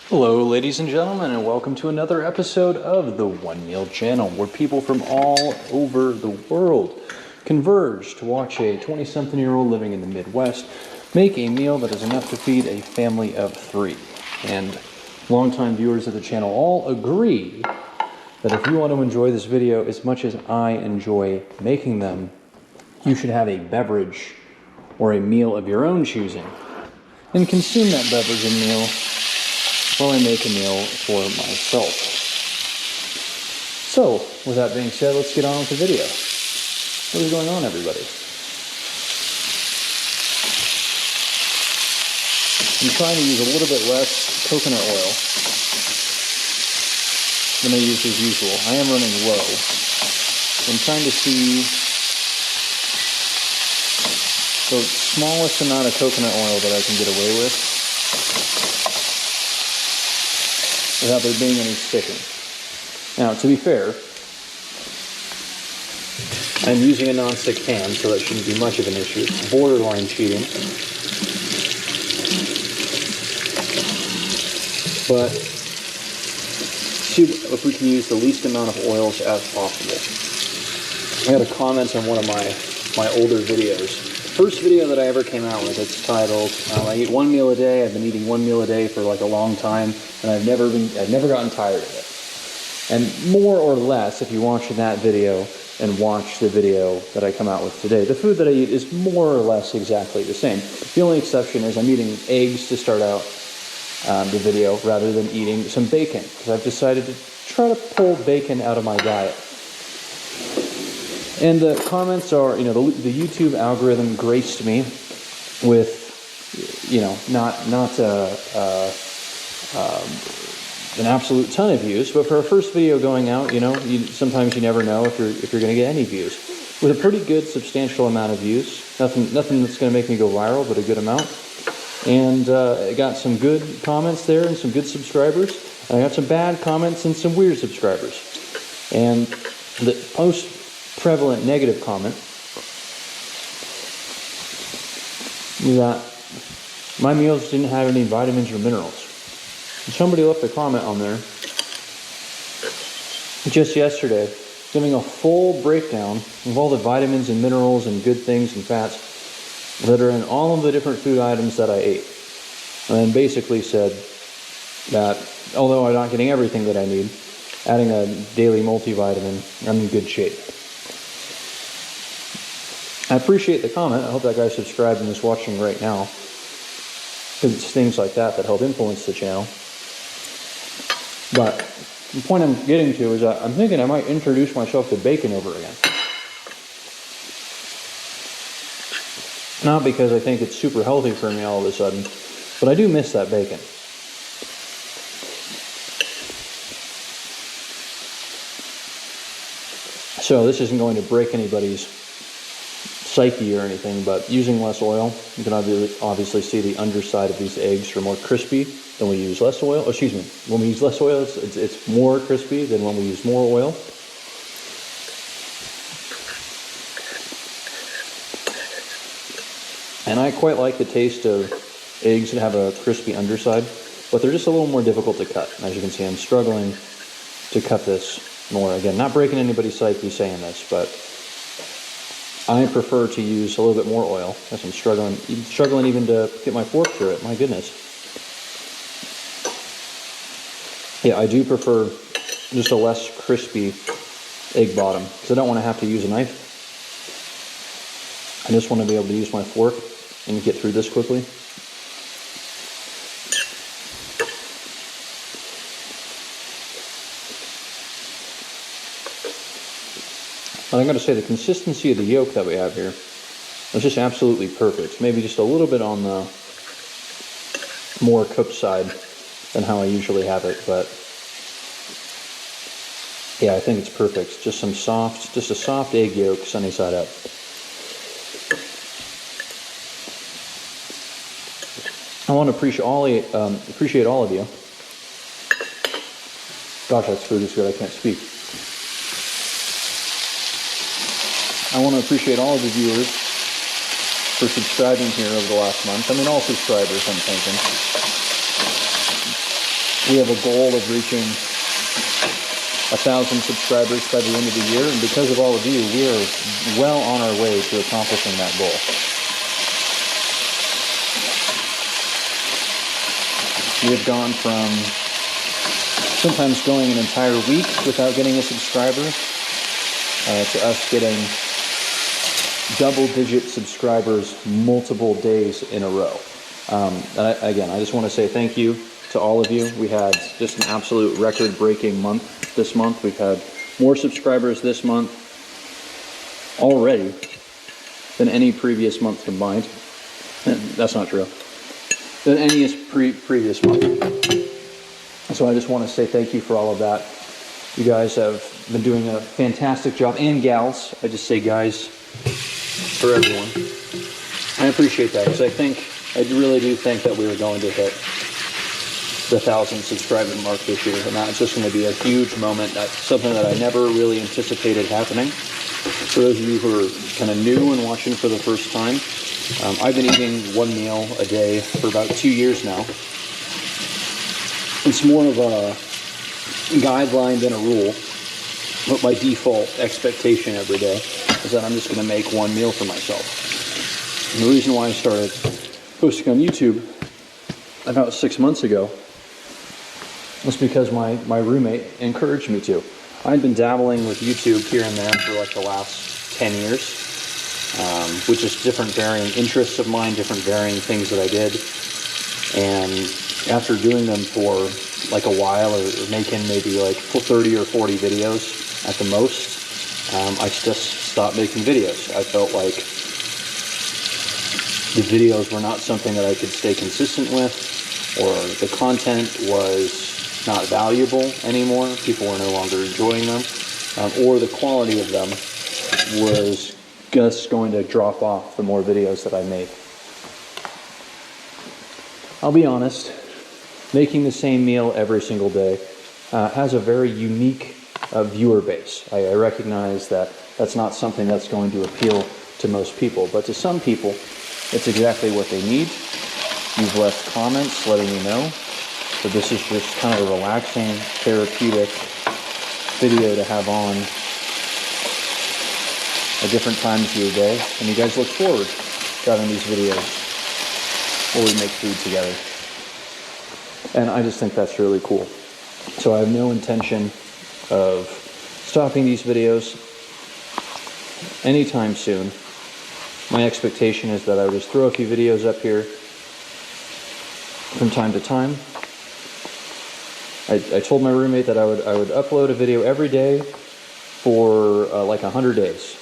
Hello, ladies and gentlemen, and welcome to another episode of the One Meal Channel, where people from all over the world converge to watch a 20-something-year-old living in the Midwest make a meal that is enough to feed a family of 3. And longtime viewers of the channel all agree that if you want to enjoy this video as much as I enjoy making them, you should have a beverage or a meal of your own choosing and consume that beverage and meal while I make a meal for myself. So, with that being said, let's get on with the video. What is going on, everybody? I'm trying to use a little bit less coconut oil than I use as usual. I am running low. I'm trying to see the smallest amount of coconut oil that I can get away with without there being any sticking. Now, to be fair, I'm using a non-stick pan, so that shouldn't be much of an issue. It's borderline cheating. But see if we can use the least amount of oils as possible. I got a comment on one of my older videos. First video that I ever came out with, it's titled, I eat one meal a day. I've been eating one meal a day for like a long time, and I've never gotten tired of it. And more or less, if you watch that video and watch the video that I come out with today, the food that I eat is more or less exactly the same. The only exception is I'm eating eggs to start out the video rather than eating some bacon, because I've decided to try to pull bacon out of my diet. And the comments are, the YouTube algorithm graced me with, not an absolute ton of views, but for a first video going out, sometimes you never know if you're going to get any views. With a pretty good, substantial amount of views, nothing that's going to make me go viral, but a good amount. And I got some good comments there and some good subscribers. And I got some bad comments and some weird subscribers. And the most prevalent negative comment is that my meals didn't have any vitamins or minerals. And somebody left a comment on there just yesterday giving a full breakdown of all the vitamins and minerals and good things and fats that are in all of the different food items that I ate. And then basically said that although I'm not getting everything that I need, adding a daily multivitamin, I'm in good shape. I appreciate the comment. I hope that guy subscribed and is watching right now, because it's things like that help influence the channel. But the point I'm getting to is that I'm thinking I might introduce myself to bacon over again. Not because I think it's super healthy for me all of a sudden, but I do miss that bacon. So this isn't going to break anybody's psyche or anything, but using less oil, you can obviously see the underside of these eggs are more crispy than we use less oil. Oh, excuse me, when we use less oil, it's more crispy than when we use more oil. And I quite like the taste of eggs that have a crispy underside, but they're just a little more difficult to cut. As you can see, I'm struggling to cut this more. Again, not breaking anybody's psyche saying this, but I prefer to use a little bit more oil, as I'm struggling even to get my fork through it. My goodness. Yeah, I do prefer just a less crispy egg bottom, because I don't want to have to use a knife. I just want to be able to use my fork and get through this quickly. But I'm going to say the consistency of the yolk that we have here is just absolutely perfect. Maybe just a little bit on the more cooked side than how I usually have it, but yeah, I think it's perfect. Just a soft egg yolk, sunny side up. I want to appreciate all of you. Gosh, that food is good. I can't speak. I want to appreciate all of the viewers for subscribing here over the last month. I mean, all subscribers, I'm thinking. We have a goal of reaching 1,000 subscribers by the end of the year, and because of all of you, we are well on our way to accomplishing that goal. We have gone from sometimes going an entire week without getting a subscriber to us getting double-digit subscribers multiple days in a row. Again, I just want to say thank you to all of you. We had just an absolute record-breaking month this month. We've had more subscribers this month already than any previous month combined. That's not true. Than any previous month. So I just want to say thank you for all of that. You guys have been doing a fantastic job, and gals. I just say guys for everyone. I appreciate that, because I really do think that we are going to hit the 1,000 subscriber mark this year, and that's just going to be a huge moment. That's something that I never really anticipated happening. For those of you who are kind of new and watching for the first time, I've been eating one meal a day for about 2 years now. It's more of a guideline than a rule, but my default expectation every day is that I'm just going to make one meal for myself. And the reason why I started posting on YouTube about 6 months ago was because my roommate encouraged me to. I'd been dabbling with YouTube here and there for like the last 10 years, with just different varying interests of mine, different varying things that I did. And after doing them for like a while, or making maybe like 30 or 40 videos at the most, I just stopped making videos. I felt like the videos were not something that I could stay consistent with, or the content was not valuable anymore. People were no longer enjoying them, or the quality of them was just going to drop off the more videos that I made. I'll be honest, making the same meal every single day has a very unique viewer base. I recognize that that's not something that's going to appeal to most people, but to some people, it's exactly what they need. You've left comments letting me know that this is just kind of a relaxing, therapeutic video to have on at different times of your day, and you guys look forward to having these videos where we make food together. And I just think that's really cool. So I have no intention of stopping these videos anytime soon. My expectation is that I would just throw a few videos up here from time to time. I told my roommate that I would upload a video every day for like 100 days.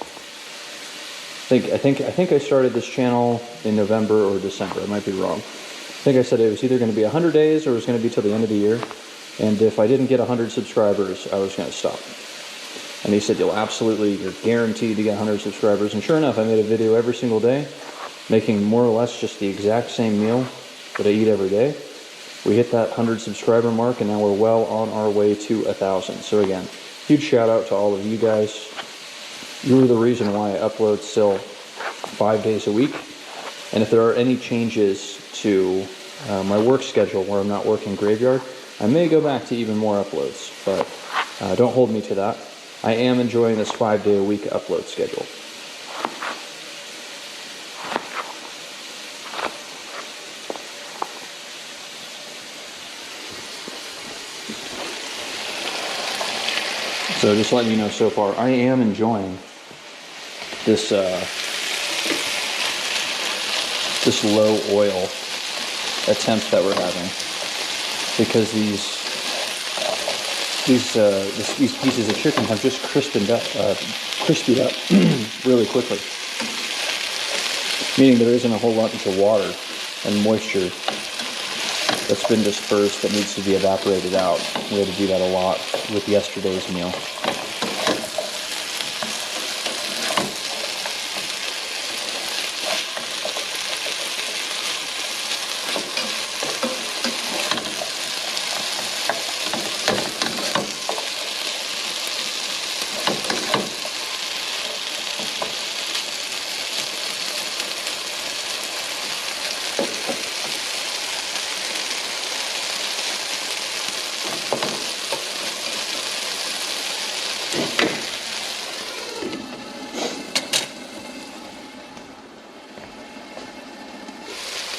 I think I started this channel in November or December. I might be wrong. I think I said it was either going to be 100 days or it was going to be till the end of the year. And if I didn't get 100 subscribers, I was going to stop. And he said, you're guaranteed to get 100 subscribers. And sure enough, I made a video every single day, making more or less just the exact same meal that I eat every day. We hit that 100 subscriber mark, and now we're well on our way to 1,000. So again, huge shout out to all of you guys. You are the reason why I upload still 5 days a week. And if there are any changes to my work schedule where I'm not working graveyard, I may go back to even more uploads, but don't hold me to that. I am enjoying this 5-day-a-week upload schedule. So just letting you know so far, I am enjoying this this low oil attempt that we're having, because these pieces of chicken have just crispied up really quickly. Meaning there isn't a whole lot of water and moisture that's been dispersed that needs to be evaporated out. We had to do that a lot with yesterday's meal.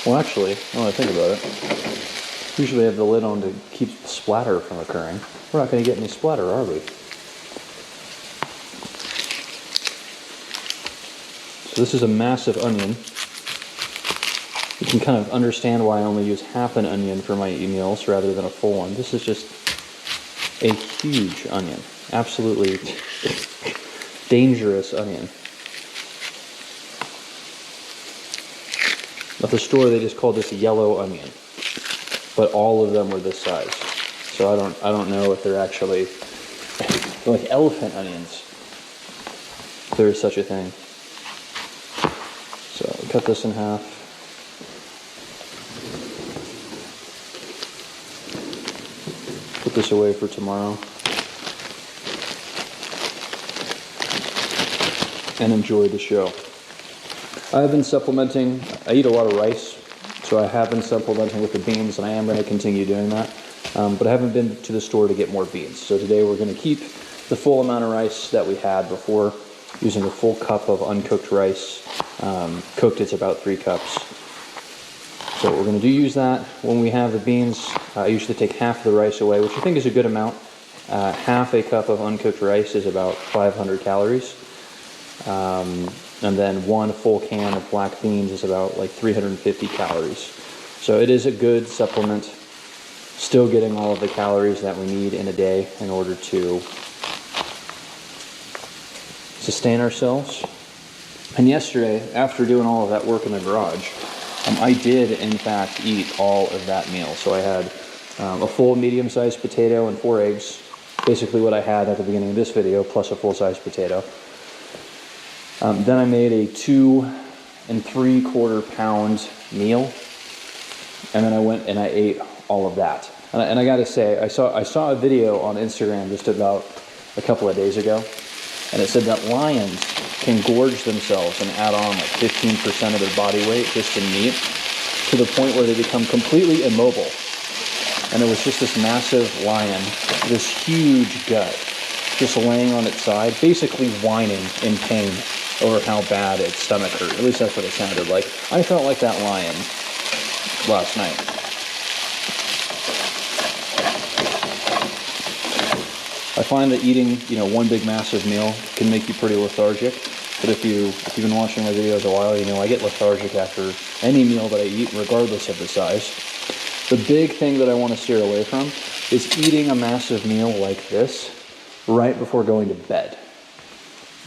Well, actually, now that I think about it, usually I have the lid on to keep splatter from occurring. We're not going to get any splatter, are we? So this is a massive onion. You can kind of understand why I only use half an onion for my meals rather than a full one. This is just a huge onion. Absolutely dangerous onion. At the store they just called this yellow onion, but all of them were this size. So I don't know if they're actually they're like elephant onions, if there is such a thing. So cut this in half. Put this away for tomorrow. And enjoy the show. I've been supplementing. I eat a lot of rice, so I have been supplementing with the beans, and I am going to continue doing that. But I haven't been to the store to get more beans. So today we're going to keep the full amount of rice that we had before, using a full cup of uncooked rice. Cooked, it's about 3 cups. So we're going to use that. When we have the beans, I usually take half the rice away, which I think is a good amount. Half a cup of uncooked rice is about 500 calories. And then 1 full can of black beans is about like 350 calories. So it is a good supplement. Still getting all of the calories that we need in a day in order to sustain ourselves. And yesterday, after doing all of that work in the garage, I did in fact eat all of that meal. So I had a full medium-sized potato and 4 eggs. Basically what I had at the beginning of this video, plus a full-size potato. Then I made a 2 3/4 pound meal, and then I went and I ate all of that. And I got to say, I saw a video on Instagram just about a couple of days ago, and it said that lions can gorge themselves and add on like 15% of their body weight just in meat, to the point where they become completely immobile. And it was just this massive lion, this huge gut, just laying on its side, basically whining in pain over how bad its stomach hurt. At least that's what it sounded like. I felt like that lion last night. I find that eating, one big massive meal can make you pretty lethargic. But if you've been watching my videos a while, I get lethargic after any meal that I eat, regardless of the size. The big thing that I want to steer away from is eating a massive meal like this right before going to bed.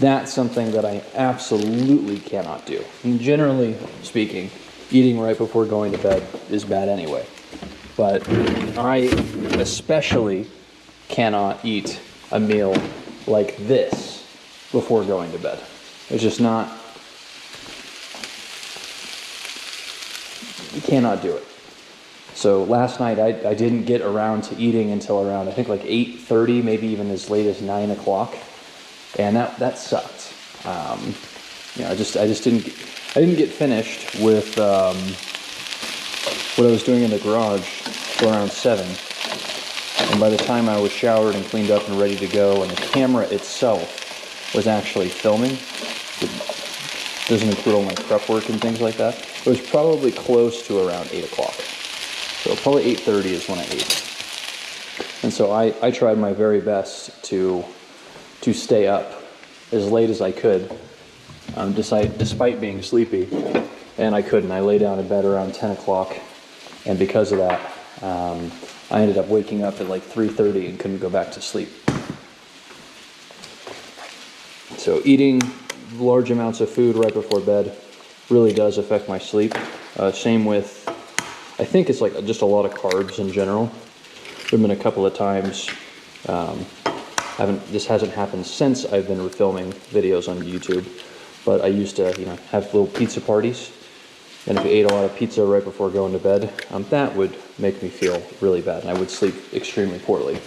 That's something that I absolutely cannot do. And generally speaking, eating right before going to bed is bad anyway. But I especially cannot eat a meal like this before going to bed. It's just not, you cannot do it. So last night I didn't get around to eating until around, I think like 8:30, maybe even as late as 9 o'clock. And that sucked. I didn't get finished with what I was doing in the garage till around 7. And by the time I was showered and cleaned up and ready to go, and the camera itself was actually filming, it doesn't include all my prep work and things like that, it was probably close to around 8 o'clock. So probably 8:30 is when I ate. And so I tried my very best to stay up as late as I could, despite being sleepy, and I couldn't. I lay down in bed around 10 o'clock, and because of that, I ended up waking up at like 3:30 and couldn't go back to sleep. So eating large amounts of food right before bed really does affect my sleep. Same with, I think it's like just a lot of carbs in general. There have been a couple of times, this hasn't happened since I've been filming videos on YouTube, but I used to, have little pizza parties, and if I ate a lot of pizza right before going to bed, that would make me feel really bad, and I would sleep extremely poorly.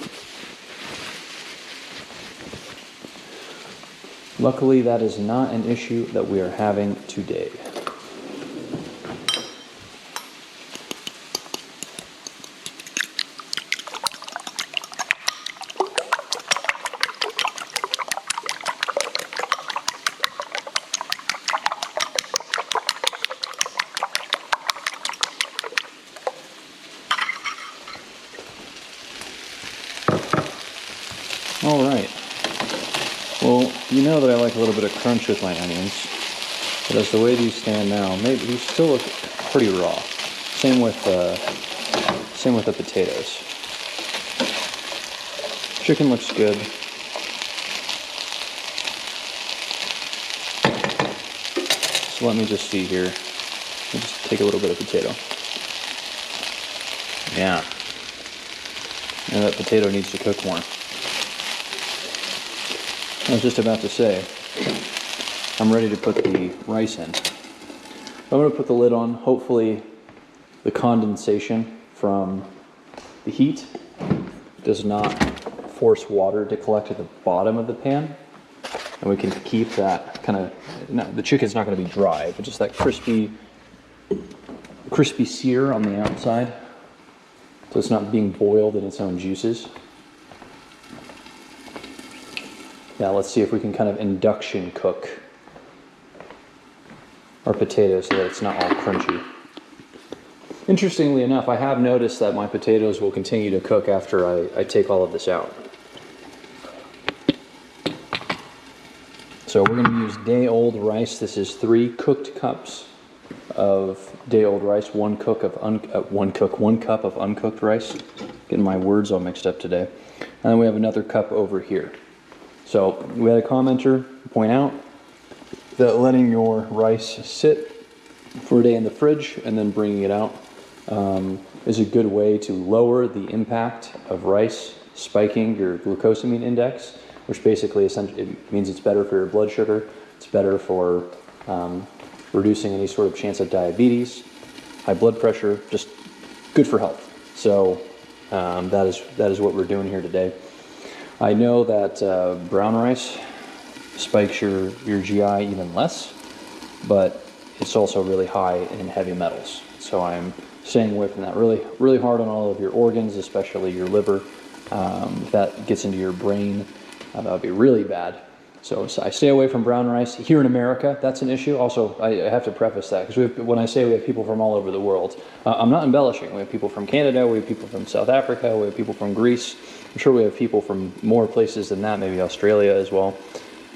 Luckily, that is not an issue that we are having today. All right. Well, you know that I like a little bit of crunch with my onions, but as the way these stand now, maybe these still look pretty raw. Same with the potatoes. Chicken looks good. So let me just see here. Let me just take a little bit of potato. Yeah. And that potato needs to cook more. I was just about to say, I'm ready to put the rice in. I'm going to put the lid on. Hopefully the condensation from the heat does not force water to collect at the bottom of the pan. And we can keep that kind of, the chicken's not going to be dry, but just that crispy sear on the outside. So it's not being boiled in its own juices. Now let's see if we can kind of induction cook our potatoes so that it's not all crunchy. Interestingly enough, I have noticed that my potatoes will continue to cook after I take all of this out. So we're going to use day-old rice. This is 3 cooked cups of day-old rice, 1 cup of uncooked rice. Getting my words all mixed up today. And then we have another cup over here. So we had a commenter point out that letting your rice sit for a day in the fridge and then bringing it out is a good way to lower the impact of rice spiking your glucosamine index, which basically it means it's better for your blood sugar, it's better for reducing any sort of chance of diabetes, high blood pressure, just good for health. So that is what we're doing here today. I know that brown rice spikes your GI even less, but it's also really high in heavy metals. So I'm staying away from that. Really hard on all of your organs, especially your liver. If that gets into your brain, that would be really bad. So I stay away from brown rice. Here in America, that's an issue. Also, I have to preface that, because when I say we have people from all over the world, I'm not embellishing. We have people from Canada, we have people from South Africa, we have people from Greece. I'm sure we have people from more places than that, maybe Australia as well.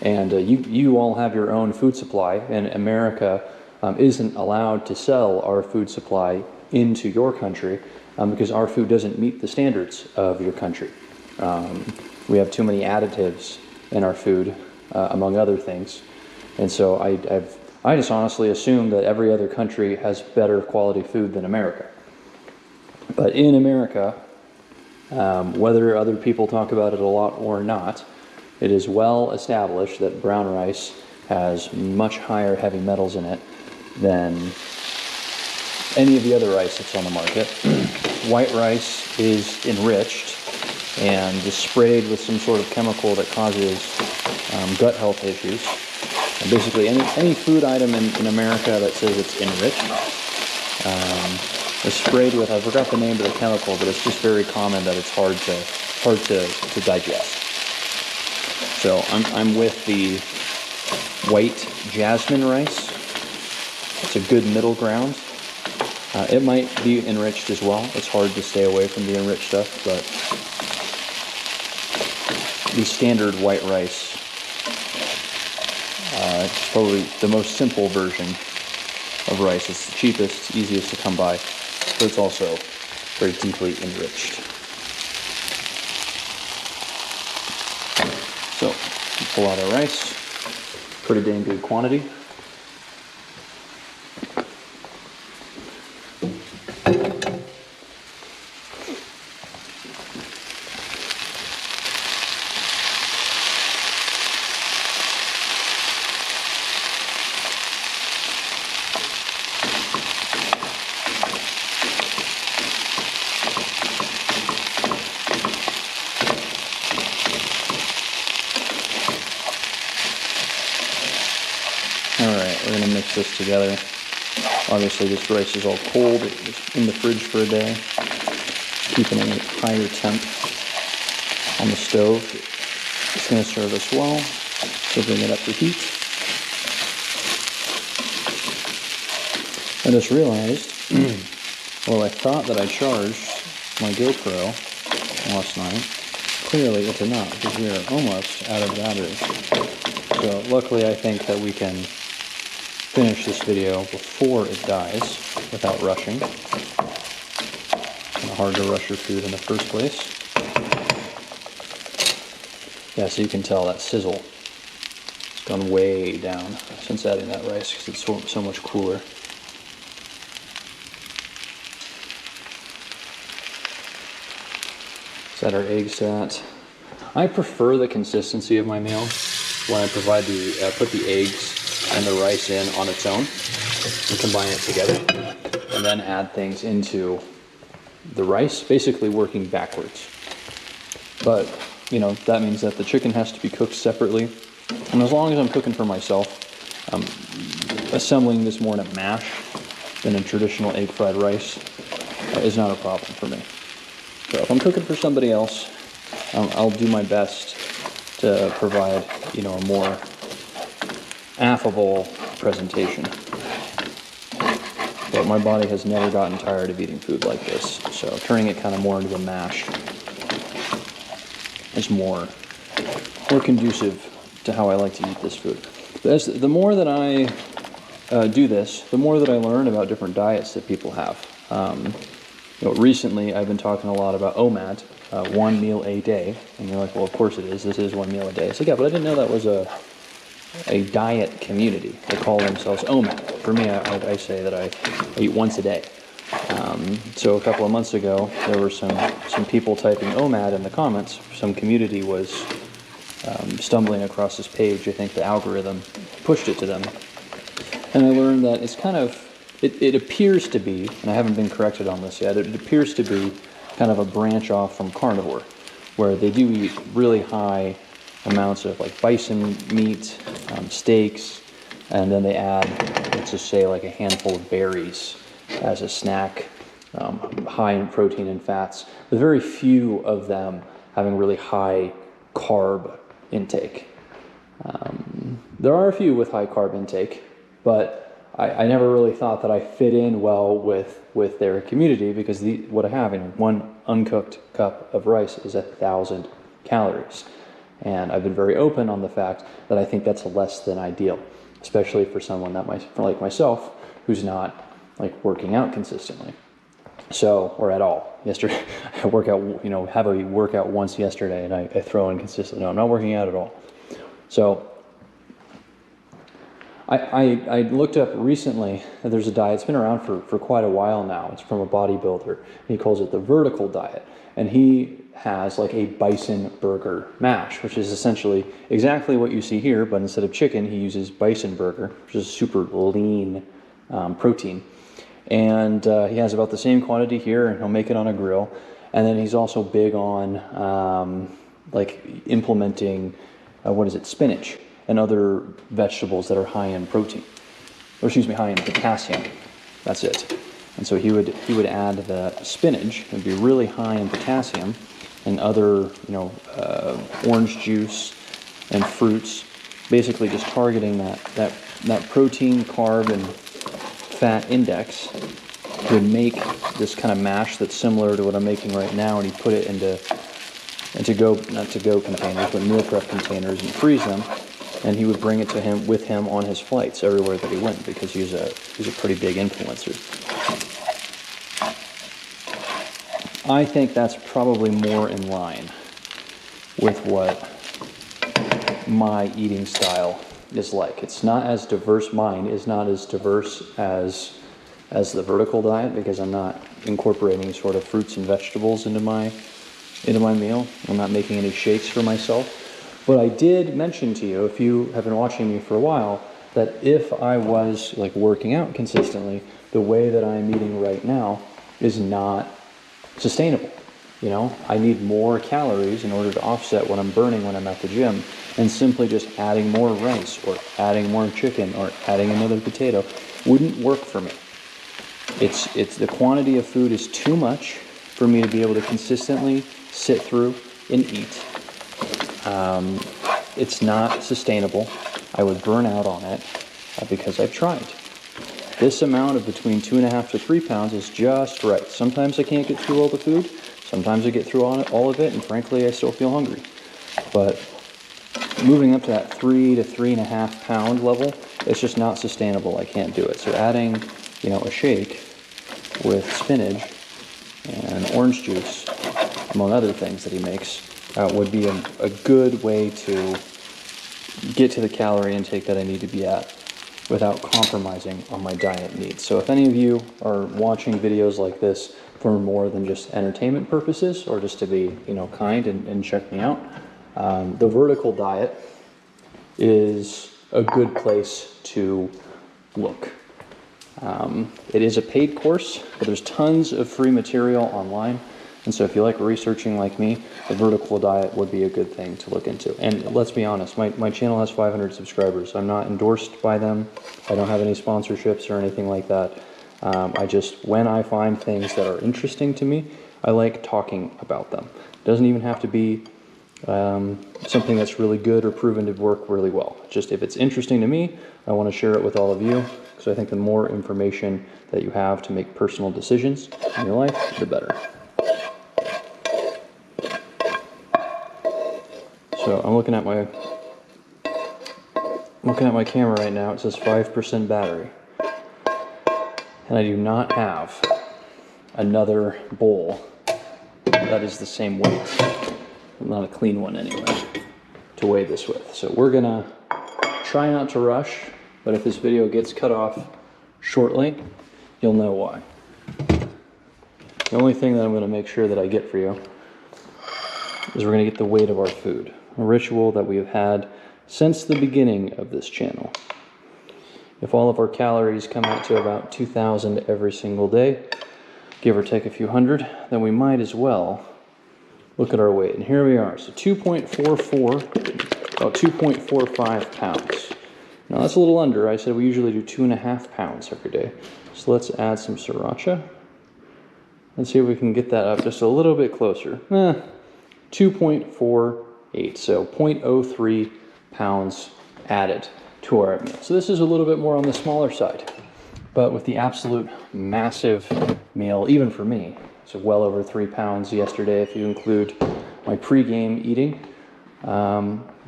And you all have your own food supply, and America isn't allowed to sell our food supply into your country because our food doesn't meet the standards of your country. We have too many additives in our food, among other things. And so I just honestly assume that every other country has better quality food than America. But in America, whether other people talk about it a lot or not, it is well established that brown rice has much higher heavy metals in it than any of the other rice that's on the market. White rice is enriched and is sprayed with some sort of chemical that causes gut health issues. And basically any food item in America that says it's enriched is sprayed with, I forgot the name of the chemical, but it's just very common that it's hard to digest. So I'm with the white jasmine rice. It's a good middle ground. It might be enriched as well. It's hard to stay away from the enriched stuff, but the standard white rice is probably the most simple version of rice. It's the cheapest, easiest to come by, but it's also very deeply enriched. So, pull out our rice, pretty dang good quantity. We're going to mix this together. Obviously this rice is all cold. It was in the fridge for a day. Keeping it at a higher temp on the stove. It's going to serve us well. So bring it up to heat. I just realized, well, I thought that I charged my GoPro last night, clearly it's not, because we are almost out of battery. So luckily I think that we can finish this video before it dies without rushing. Kind of hard to rush your food in the first place. Yeah, so you can tell that sizzle has gone way down since adding that rice because it's so much cooler. Let's add our eggs to that. I prefer the consistency of my meal when I put the eggs and the rice in on its own and combine it together, and then add things into the rice, basically working backwards. But, you know, that means that the chicken has to be cooked separately. And as long as I'm cooking for myself, assembling this more in a mash than a traditional egg fried rice is not a problem for me. So if I'm cooking for somebody else, I'll do my best to provide, you know, a more affable presentation. But my body has never gotten tired of eating food like this, so turning it kind of more into a mash is more conducive to how I like to eat this food. But the more that I do this, the more that I learn about different diets that people have. You know, recently I've been talking a lot about OMAD, 1 meal a day, and you're like, well, of course it is. This is 1 meal a day. So yeah, but I didn't know that was a diet community. They call themselves OMAD. For me, I say that I eat once a day. So a couple of months ago, there were some people typing OMAD in the comments. Some community was stumbling across this page. I think the algorithm pushed it to them. And I learned that it's kind of, it appears to be, and I haven't been corrected on this yet, it appears to be kind of a branch off from carnivore, where they do eat really high amounts of like bison meat, steaks, and then they add, let's just say, like a handful of berries as a snack, high in protein and fats, with very few of them having really high carb intake. There are a few with high carb intake, but I never really thought that I fit in well with their community, because what I have in one uncooked cup of rice is 1,000 calories. And I've been very open on the fact that I think that's less than ideal, especially for someone like myself, who's not like working out consistently. So, or at all. Yesterday, I work out, you know, have a workout once yesterday, and I throw in consistently. No, I'm not working out at all. So, I looked up recently that there's a diet. It's been around for quite a while now. It's from a bodybuilder. He calls it the vertical diet. And he has like a bison burger mash, which is essentially exactly what you see here, but instead of chicken, he uses bison burger, which is super lean protein. And he has about the same quantity here, and he'll make it on a grill. And then he's also big on like implementing, spinach and other vegetables that are high in protein, or excuse me, high in potassium. That's it. And so he would add the spinach. It would be really high in potassium, and other, you know, orange juice and fruits, basically just targeting that protein, carb, and fat index. He would make this kind of mash that's similar to what I'm making right now, and he'd put it into not to-go containers, but meal prep containers, and freeze them. And he would bring it to him with him on his flights everywhere that he went, because he's a pretty big influencer. I think that's probably more in line with what my eating style is like. It's not as diverse. Mine is not as diverse as the vertical diet, because I'm not incorporating sort of fruits and vegetables into my meal. I'm not making any shakes for myself. But I did mention to you, if you have been watching me for a while, that if I was like working out consistently, the way that I'm eating right now is not sustainable. You know, I need more calories in order to offset what I'm burning when I'm at the gym, and simply just adding more rice or adding more chicken or adding another potato wouldn't work for me. It's the quantity of food is too much for me to be able to consistently sit through and eat. It's not sustainable. I would burn out on it because I've tried. This amount of between 2.5 to 3 pounds is just right. Sometimes I can't get through all the food. Sometimes I get through all of it, and frankly, I still feel hungry. But moving up to that 3 to 3.5 pound level, it's just not sustainable. I can't do it. So adding, you know, a shake with spinach and orange juice, among other things that he makes, would be a good way to get to the calorie intake that I need to be at without compromising on my diet needs. So if any of you are watching videos like this for more than just entertainment purposes, or just to be, you know, kind and check me out, the vertical diet is a good place to look. It is a paid course, but there's tons of free material online. And so if you like researching like me, the vertical diet would be a good thing to look into. And let's be honest, my channel has 500 subscribers. I'm not endorsed by them. I don't have any sponsorships or anything like that. When I find things that are interesting to me, I like talking about them. It doesn't even have to be something that's really good or proven to work really well. Just if it's interesting to me, I want to share it with all of you, because I think the more information that you have to make personal decisions in your life, the better. So I'm looking at my camera right now. It says 5% battery, and I do not have another bowl that is the same weight. Not a clean one anyway, to weigh this with. So we're gonna try not to rush, but if this video gets cut off shortly, you'll know why. The only thing that I'm gonna make sure that I get for you is we're gonna get the weight of our food, a ritual that we have had since the beginning of this channel. If all of our calories come out to about 2,000 every single day, give or take a few hundred, then we might as well look at our weight. And here we are. So 2.45 pounds. Now that's a little under. I said we usually do 2.5 pounds every day. So let's add some sriracha. Let's see if we can get that up just a little bit closer. 2.48. So 0.03 pounds added to our meal. So this is a little bit more on the smaller side. But with the absolute massive meal, even for me, so well over 3 pounds yesterday if you include my pre-game eating.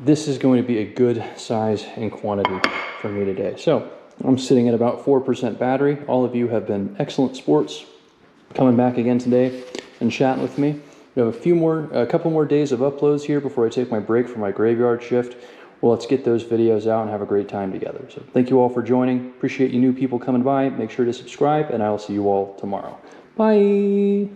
This is going to be a good size and quantity for me today. So I'm sitting at about 4% battery. All of you have been excellent sports, coming back again today and chatting with me. We have a couple more days of uploads here before I take my break for my graveyard shift. Well, let's get those videos out and have a great time together. So thank you all for joining. Appreciate you new people coming by. Make sure to subscribe, and I will see you all tomorrow. Bye.